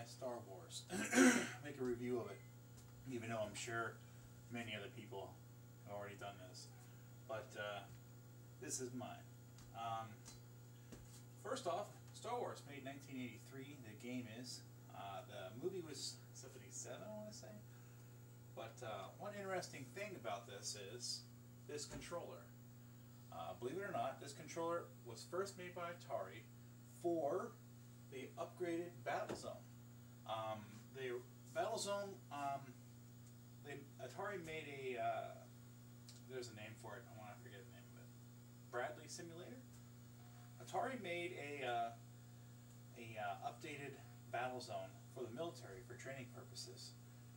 Star Wars. Make a review of it, even though I'm sure many other people have already done this. But this is mine. First off, Star Wars, made 1983. The game is. The movie was 77, I want to say. But one interesting thing about this is this controller. Believe it or not, this controller was first made by Atari for the upgraded Battlezone. The Battlezone, Atari made a, there's a name for it, I want to forget the name of it, Bradley Simulator? Atari made a updated Battlezone for the military for training purposes,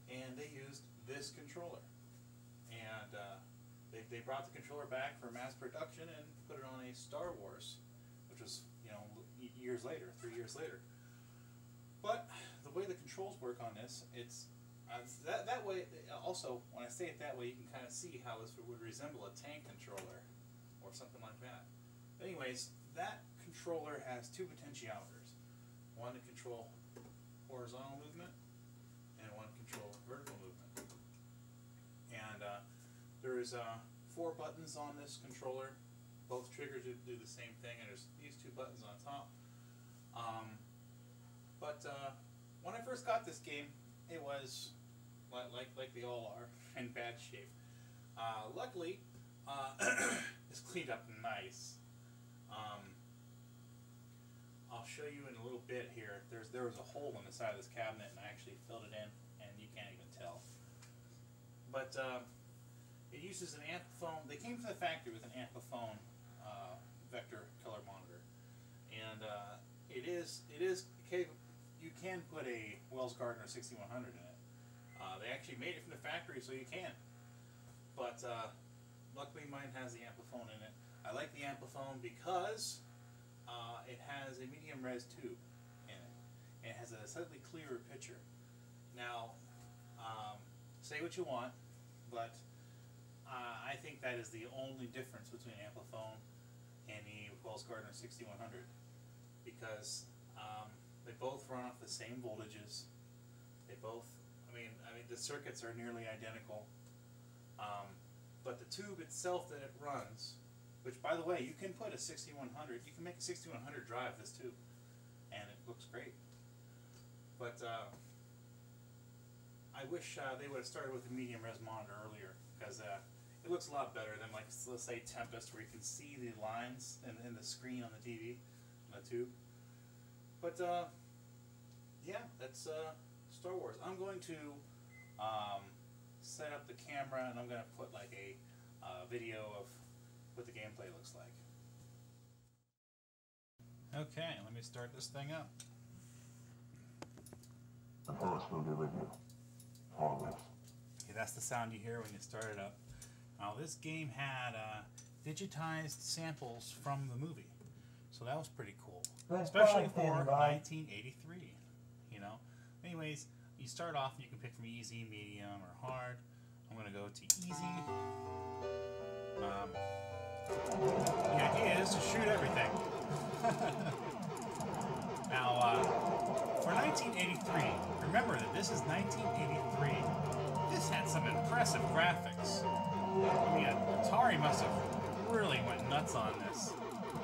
and they used this controller. And they brought the controller back for mass production and put it on a Star Wars, which was, you know, years later, 3 years later. But the way the controls work on this, it's that way. Also, when I say it that way, you can kind of see how this would resemble a tank controller or something like that. Anyways, that controller has two potentiometers. One to control horizontal movement and one to control vertical movement. And there's 4 buttons on this controller. Both triggers do the same thing, and there's these 2 buttons on top. But when I first got this game, it was like they all are, in bad shape. Luckily, it's cleaned up nice. I'll show you in a little bit here. There was a hole in the side of this cabinet, and I actually filled it in, and you can't even tell. But it uses an Amplifone. They came from the factory with an Amplifone vector color monitor, and it is capable. You can put a Wells Gardner 6100 in it. They actually made it from the factory, so you can. But luckily, mine has the Amplifone in it. I like the Amplifone because it has a medium res tube in it. And it has a slightly clearer picture. Now, say what you want, but I think that is the only difference between Amplifone and the Wells Gardner 6100, because they both run off the same voltages. They both, I mean, the circuits are nearly identical. But the tube itself that it runs, which, by the way, you can put a 6100, you can make a 6100 drive this tube, and it looks great. But I wish they would have started with a medium res monitor earlier, because it looks a lot better than, like, let's say Tempest, where you can see the lines in the screen on the TV, on the tube. But yeah, that's Star Wars. I'm going to set up the camera, and I'm going to put like a video of what the gameplay looks like. Okay, let me start this thing up. The Force will be with you, always. Okay, that's the sound you hear when you start it up. Now, this game had digitized samples from the movie, so that was pretty cool, especially for 1983. You know. Anyways, you start off, you can pick from easy, medium, or hard. I'm going to go to easy. The idea is to shoot everything. Now, for 1983, remember that this is 1983. This had some impressive graphics. I mean, Atari must have really went nuts on this.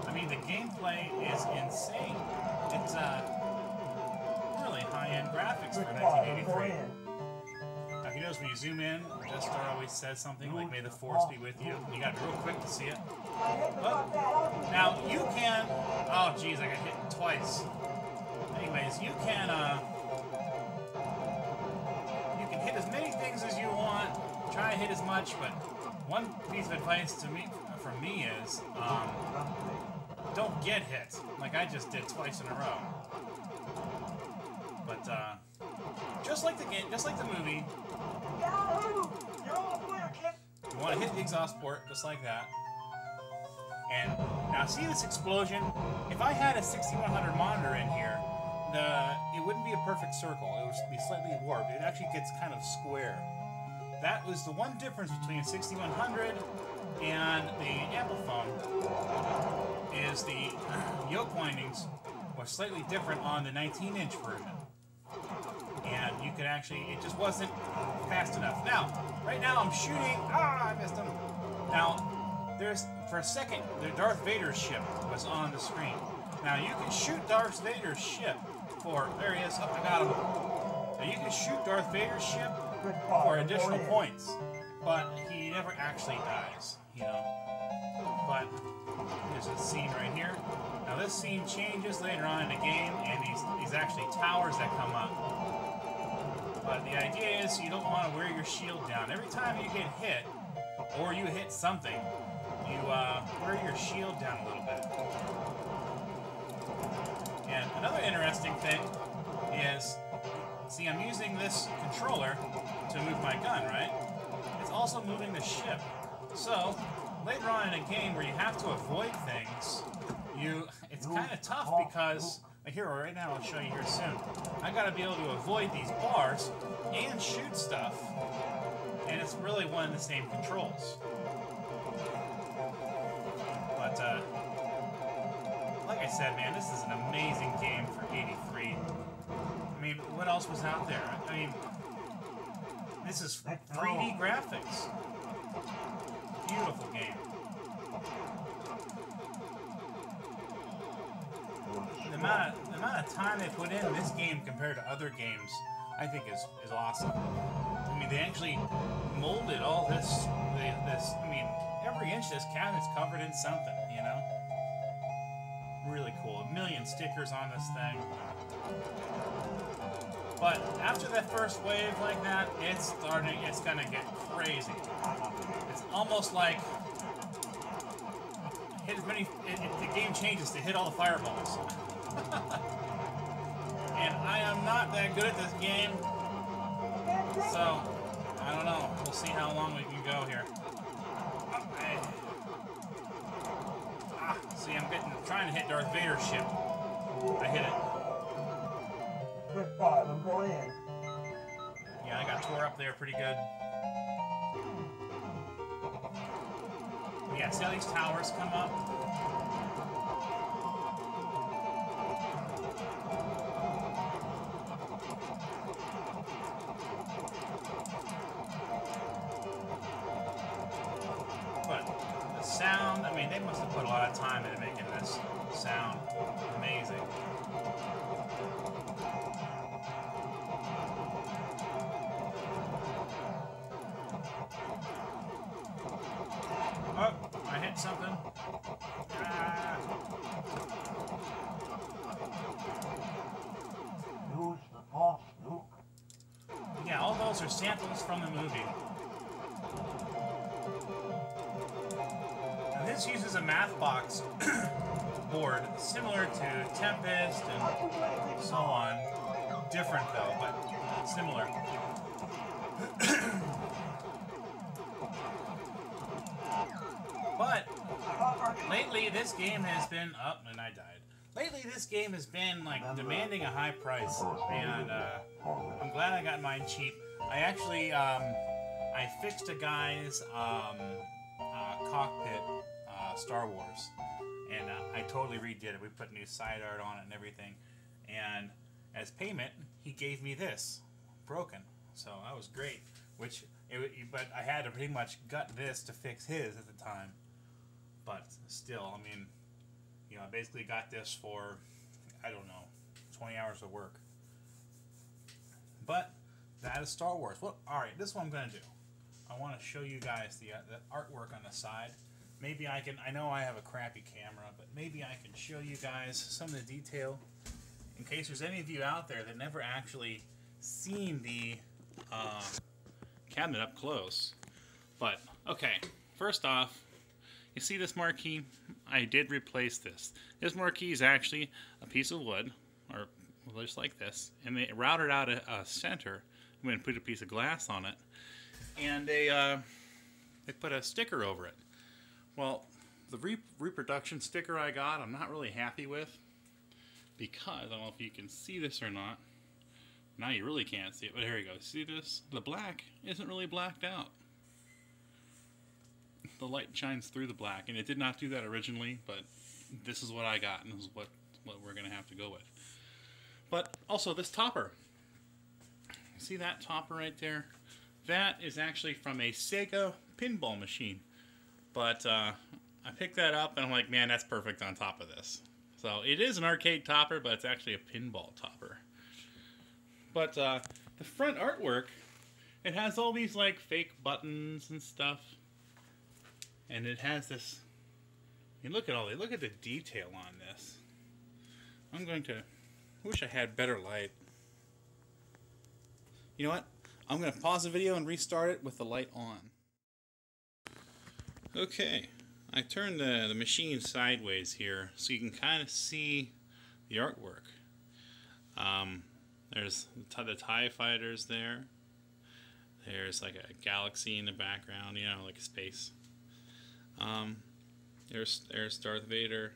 I mean, the gameplay is insane. It's really high-end graphics for 1983. Now, if you notice when you zoom in, Star always says something like, "May the Force be with you." You got to be real quick to see it. Oh. Now, you can... Oh, geez, I got hit twice. Anyways, you can hit as many things as you want. Try to hit as much, but one piece of advice from me is, don't get hit, like I just did twice in a row. But just like the game, just like the movie, you want to hit the exhaust port just like that. And now see this explosion? If I had a 6100 monitor in here, it wouldn't be a perfect circle. It would be slightly warped. It actually gets kind of square. That was the one difference between a 6100 and the Amplifone, is the yoke windings were slightly different on the 19-inch version. and you could actually, it just wasn't fast enough. Now, right now I'm shooting, I missed him. Now, for a second, the Darth Vader ship was on the screen. Now, you can shoot Darth Vader's ship there he is, I got him. Now, you can shoot Darth Vader's ship for additional points, but he never actually dies, you know. But there's a scene right here. Now this scene changes later on in the game, and these actually towers that come up. But the idea is you don't want to wear your shield down. Every time you get hit, or you hit something, you wear your shield down a little bit. And another interesting thing is, see, I'm using this controller to move my gun, right? It's also moving the ship. So, later on in a game where you have to avoid things, it's kind of tough because, here right now, I'll show you here soon, I gotta be able to avoid these bars and shoot stuff, and it's really one and the same controls. But, like I said, man, this is an amazing game for 83. I mean, what else was out there? I mean, this is 3D graphics. Beautiful game. The amount of time they put in this game compared to other games, I think is awesome. I mean, they actually molded all this. I mean, every inch of this cabinet's covered in something, you know? Really cool. 1 million stickers on this thing. But after that first wave like that, it's gonna get crazy. It's almost like hit as many. The game changes to hit all the fireballs. And I am not that good at this game, so I don't know. We'll see how long we can go here. See, I'm trying to hit Darth Vader's ship. I hit it. I'm going in. Yeah, I got tore up there pretty good. Yeah, see how these towers come up? But the sound, I mean, they must have put a lot of time into making this sound amazing. Oh, I hit something. Ah. Use the force, Luke. Yeah, all those are samples from the movie. Now this uses a math box board similar to Tempest and so on. Different though, but similar. But lately this game has been up, and I died. Lately this game has been like demanding a high price, and I'm glad I got mine cheap. I actually I fixed a guy's cockpit Star Wars, and I totally redid it. We put new side art on it and everything, and as payment he gave me this broken, so that was great. But I had to pretty much gut this to fix his at the time. But still, I mean, you know, I basically got this for, I don't know, 20 hours of work. But that is Star Wars. Well, all right, this is what I'm going to do. I want to show you guys the artwork on the side. Maybe I can, I know I have a crappy camera, but maybe I can show you guys some of the detail in case there's any of you out there that never actually seen the cabinet up close. But, okay, first off, you see this marquee? I did replace this. This marquee is actually a piece of wood, or just like this, and they routed out a center. I'm going to put a piece of glass on it, and they put a sticker over it. Well, the reproduction sticker I got, I'm not really happy with, because, I don't know if you can see this or not. Now you really can't see it, but here you go. See this? The black isn't really blacked out. The light shines through the black, and it did not do that originally, but this is what I got, and this is what we're going to have to go with. But also this topper. see that topper right there? That is actually from a Sega pinball machine. But I picked that up and I'm like, man, that's perfect on top of this. So it is an arcade topper, but it's actually a pinball topper. But the front artwork, it has all these like fake buttons and stuff. And it has this, I mean, look at the detail on this. I'm going to, wish I had better light. You know what? I'm going to pause the video and restart it with the light on. Okay, I turned the machine sideways here so you can kind of see the artwork. There's the TIE fighters there. There's like a galaxy in the background, you know, like space. There's Darth Vader.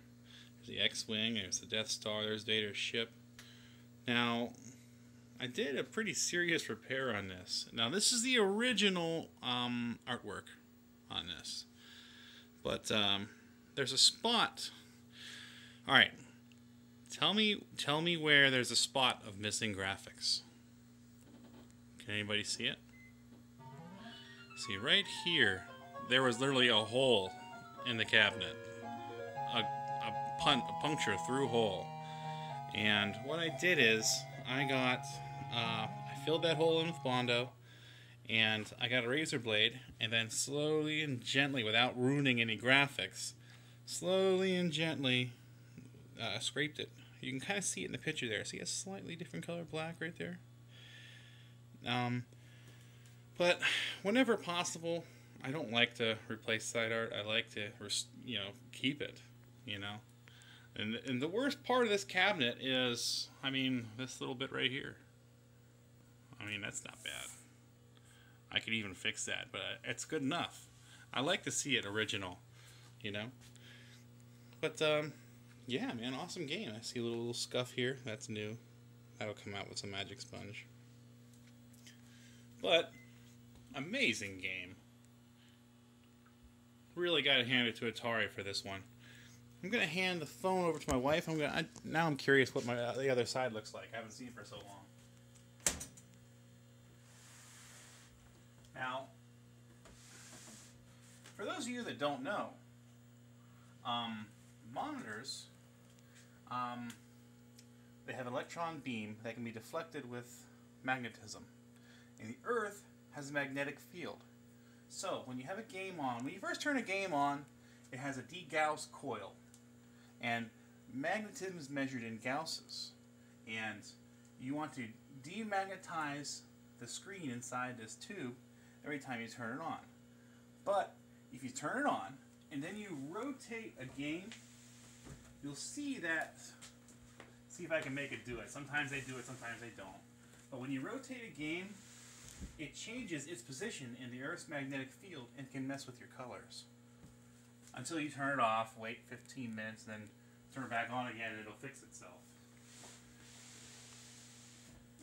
There's the X-Wing. There's the Death Star. There's Vader's ship. Now, I did a pretty serious repair on this. Now, this is the original artwork on this. But there's a spot. All right. Tell me where there's a spot of missing graphics. Can anybody see it? See, right here, there was literally a hole in the cabinet. A puncture through hole. And what I did is, I filled that hole in with Bondo, and I got a razor blade, and then slowly and gently, without ruining any graphics, slowly and gently scraped it. You can kind of see it in the picture there. See a slightly different color black right there? But whenever possible, I don't like to replace side art. I like to, keep it, And the worst part of this cabinet is, I mean, this little bit right here. I mean, that's not bad. I could even fix that, but it's good enough. I like to see it original, But, yeah, man, awesome game. I see a little scuff here. That's new. That'll come out with some magic sponge. But, amazing game. Really got to hand it to Atari for this one. I'm going to hand the phone over to my wife. Now I'm curious what the other side looks like. I haven't seen it for so long. Now, for those of you that don't know, monitors, they have an electron beam that can be deflected with magnetism. And the Earth has a magnetic field. So, when you have a game on, when you first turn a game on, it has a D-Gauss coil. And magnetism is measured in Gausses. And you want to demagnetize the screen inside this tube every time you turn it on. But if you turn it on and then you rotate a game, you'll see that. See if I can make it do it. Sometimes they do it, sometimes they don't. But when you rotate a game, it changes its position in the Earth's magnetic field and can mess with your colors. Until you turn it off, wait 15 minutes, then turn it back on again and it'll fix itself.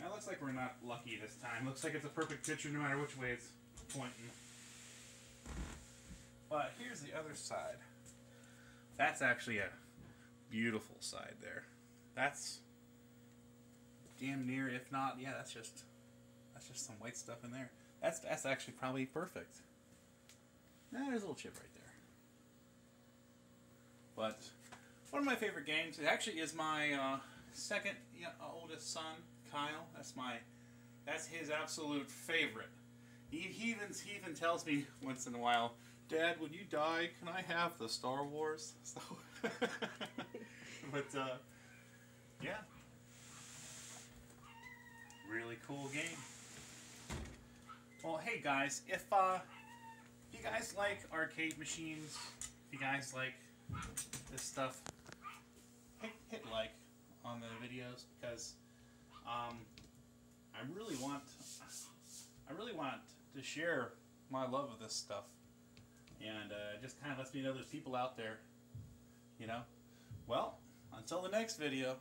Now it looks like we're not lucky this time. Looks like it's a perfect picture no matter which way it's pointing. But here's the other side. That's actually a beautiful side there. That's damn near, if not, yeah, that's just some white stuff in there. That's actually probably perfect. There's a little chip right there. But one of my favorite games, it actually is my second oldest son, Kyle. That's his absolute favorite. He even tells me once in a while, Dad, when you die, can I have the Star Wars? So, but yeah, really cool game. Well, hey guys, if you guys like arcade machines, if you guys like this stuff, hit like on the videos, because I really want to share my love of this stuff, and it just kind of lets me know there's people out there, Well, until the next video.